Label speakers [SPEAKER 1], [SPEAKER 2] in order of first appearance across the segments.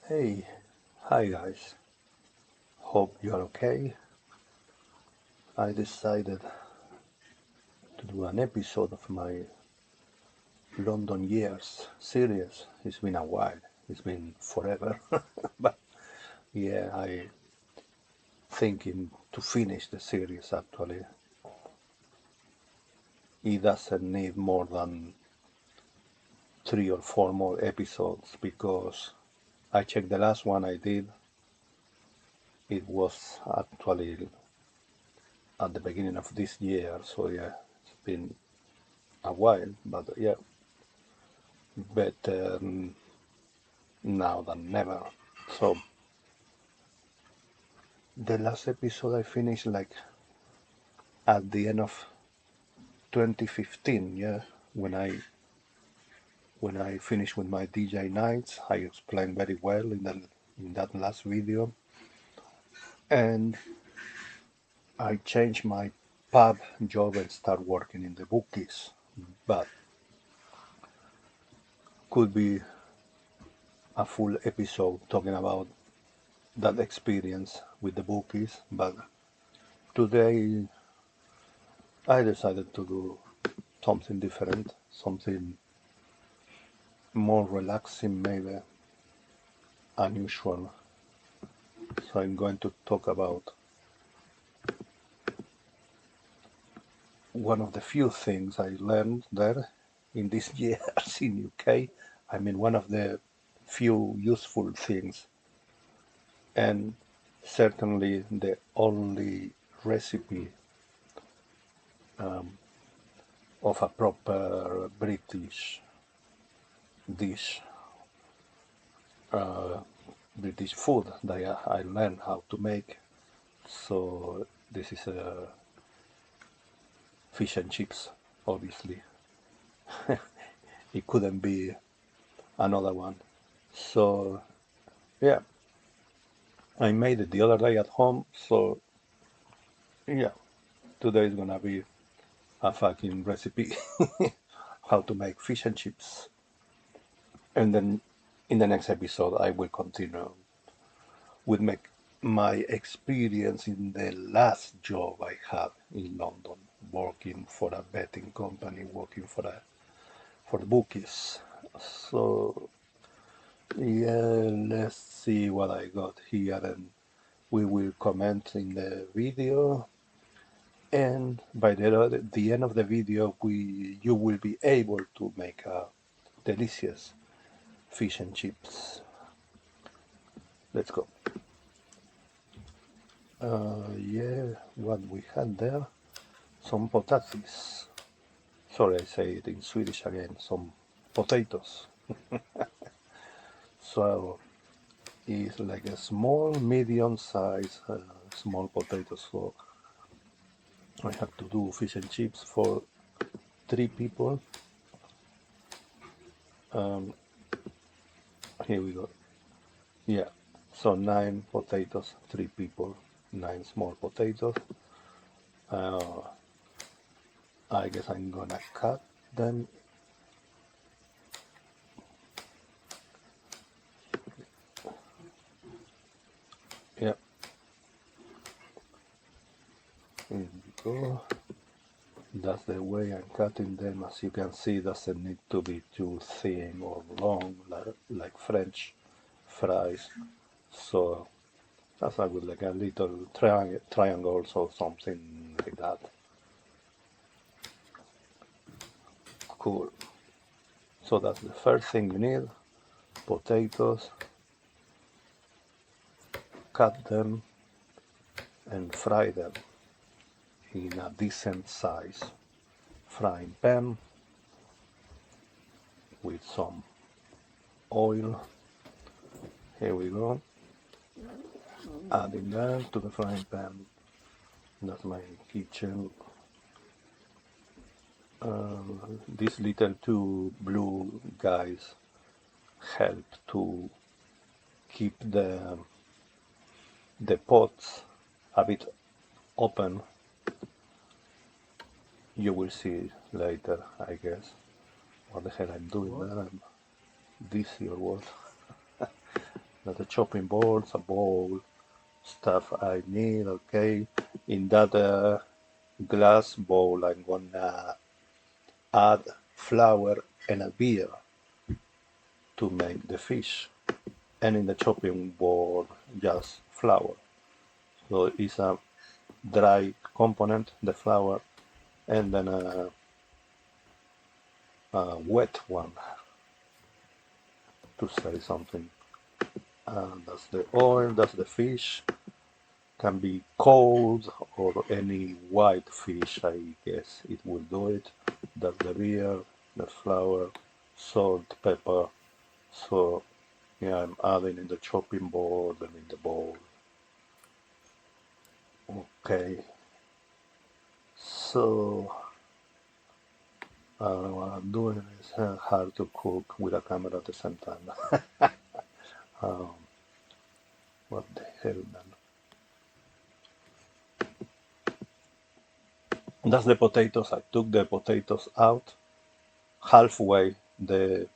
[SPEAKER 1] Hey, hi guys. Hope you're okay. I decided to do an episode of my London Years series. It's been a while. It's been forever. But yeah, I thinking to finish the series actually. It doesn't need more than 3 or 4 more episodes because I checked the last one I did. It was actually at the beginning of this year, so yeah, it's been a while, but yeah, better now than never. So the last episode I finished like at the end of 2015, yeah, when I when I finished with my DJ nights. I explained very well in that last video, and I changed my pub job and start working in the bookies. But could be a full episode talking about that experience with the bookies. But today I decided to do something different, something more relaxing, maybe unusual. So I'm going to talk about one of the few things I learned there in these years in UK. I mean, one of the few useful things, and certainly the only recipe um, of a proper British dish, uh, British food that I learned how to make. So this is fish and chips, obviously. It couldn't be another one. So yeah, I made it the other day at home. So yeah, today is gonna be a fucking recipe how to make fish and chips. And then in the next episode, I will continue with my experience in the last job I had in London, working for a betting company, working for the bookies. So yeah, let's see what I got here, and we will comment in the video. And by the end of the video, you will be able to make a delicious fish and chips. Let's go. Yeah, what we had there, some potatoes. Sorry, I say it in Swedish again. Some potatoes. So it's like a small, medium size, small potatoes. So I have to do fish and chips for 3 people. Um, Here we go. Yeah, so 9 potatoes, 3 people, 9 small potatoes. Uh, I guess I'm gonna cut them. Yeah, here we go. That's the way I'm cutting them. As you can see, doesn't need to be too thin or long like French fries. So that's a good, like a little triangles or something like that. Cool. So that's the first thing you need. Potatoes, cut them and fry them in a decent size frying pan with some oil. Here we go. Adding that to the frying pan. That's my kitchen. These little two blue guys help to keep the pots a bit open. You will see later, I guess. What the hell I'm doing there? I'm dizzy or what? the chopping boards, a bowl, stuff I need. Okay, in that glass bowl, I'm gonna add flour and a beer to make the fish, and in the chopping board, just flour. So it's a dry component, the flour, and then a wet one, to say something. That's the oil, that's the fish. Can be cold or any white fish, I guess it will do it. That's the beer, the flour, salt, pepper. So yeah, I'm adding in the chopping board and in the bowl. Okay, so what I'm doing is hard to cook with a camera at the same time. um, what the hell, man? That's the potatoes. I took the potatoes out halfway. The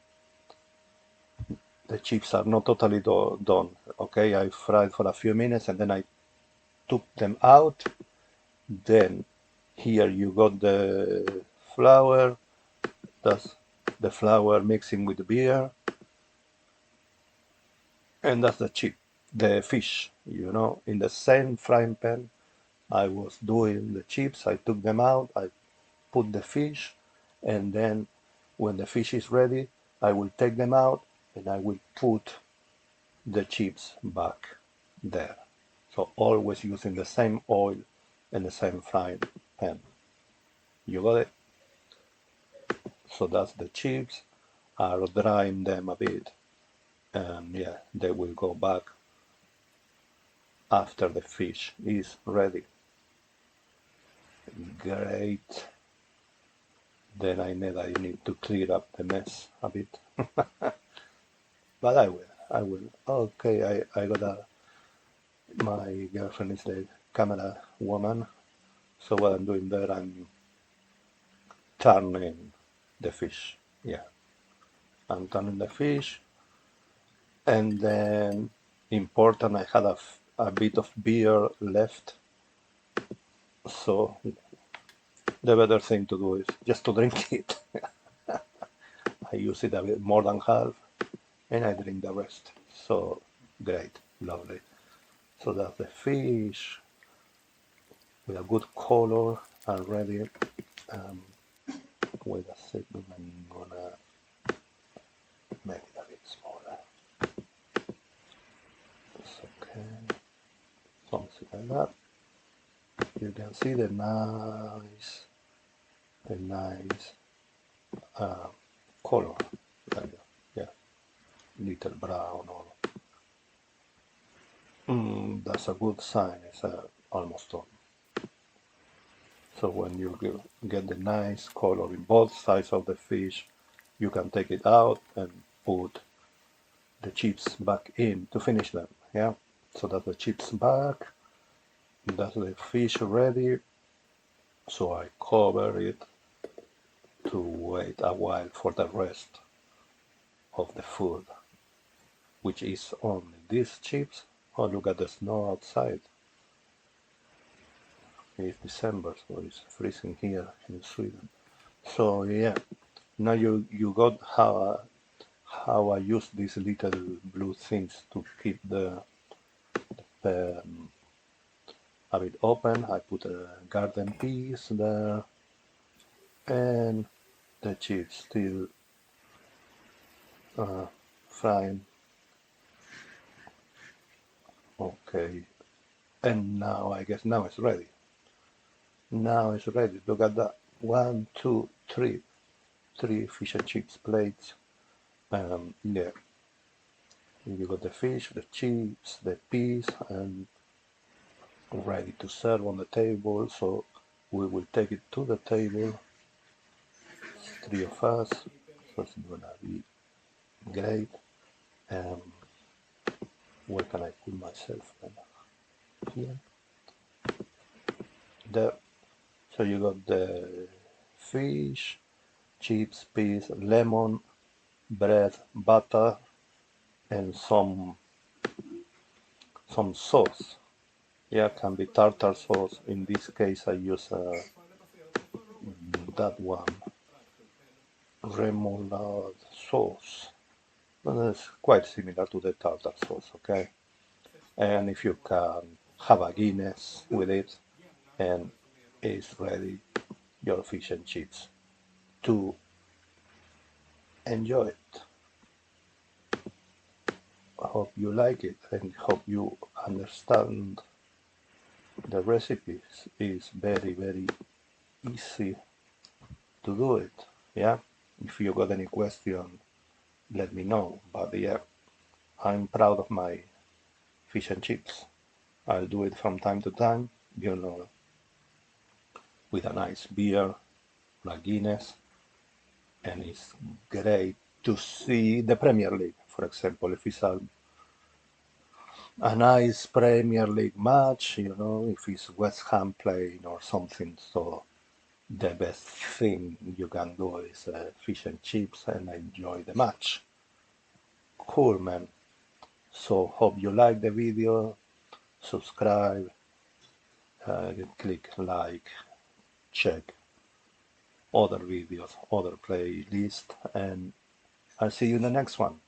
[SPEAKER 1] chips are not totally done. Okay, I fried for a few minutes and then I took them out. Then here you got the flour. That's the flour mixing with the beer, and that's the fish. In the same frying pan, I was doing the chips. I took them out. I put the fish, and then when the fish is ready, I will take them out and I will put the chips back there. So always using the same oil and the same frying pan. You got it? So that's the chips. Are drying them a bit, and yeah, they will go back after the fish is ready. Great. Then I need to clear up the mess a bit, but I will. I will. Okay, I got my girlfriend is the camera woman, so what I'm doing there, I'm turning the fish. Yeah, I'm turning the fish, and then important, I had a bit of beer left, so the better thing to do is just to drink it. I use it a bit more than half, and I drink the rest. So great, lovely. So that's the fish with a good color already. Um, Wait a second, I'm gonna make it a bit smaller. It's okay, something like that. You can see the nice uh, color. Yeah, little brown or that's a good sign. It's almost done. So when you get the nice color in both sides of the fish, you can take it out and put the chips back in to finish them. Yeah. So that's the chips back. That's the fish ready. So I cover it to wait a while for the rest of the food, which is only these chips. Oh, look at the snow outside. It's December, so it's freezing here in Sweden. So yeah, now you got how I use these little blue things to keep the um, a bit open. I put a garden peas there, and the chips still frying. Okay, and now I guess now it's ready. Now it's ready. Look at that. One, two, three fish and chips plates. Yeah, you got the fish, the chips, the peas, and ready to serve on the table. So we will take it to the table, three of us. So it's gonna be great. Um, where can I put myself? Here. There. So you got the fish, chips, peas, lemon, bread, butter, and some some sauce. Yeah, can be tartar sauce. In this case, I use that one, remoulade sauce. Well, it's quite similar to the tartar sauce, okay? And if you can have a Guinness with it, and it's ready, your fish and chips to enjoy it. I hope you like it and hope you understand the recipes. It's very, very easy to do it. Yeah. If you got any question, let me know. But yeah, I'm proud of my fish and chips. I'll do it from time to time, with a nice beer, like Guinness, and it's great to see the Premier League, for example, if it's a nice Premier League match, if it's West Ham playing or something. So the best thing you can do is fish and chips and enjoy the match. Cool, man. So hope you like the video, subscribe, click like, check other videos, other playlist, and I'll see you in the next one.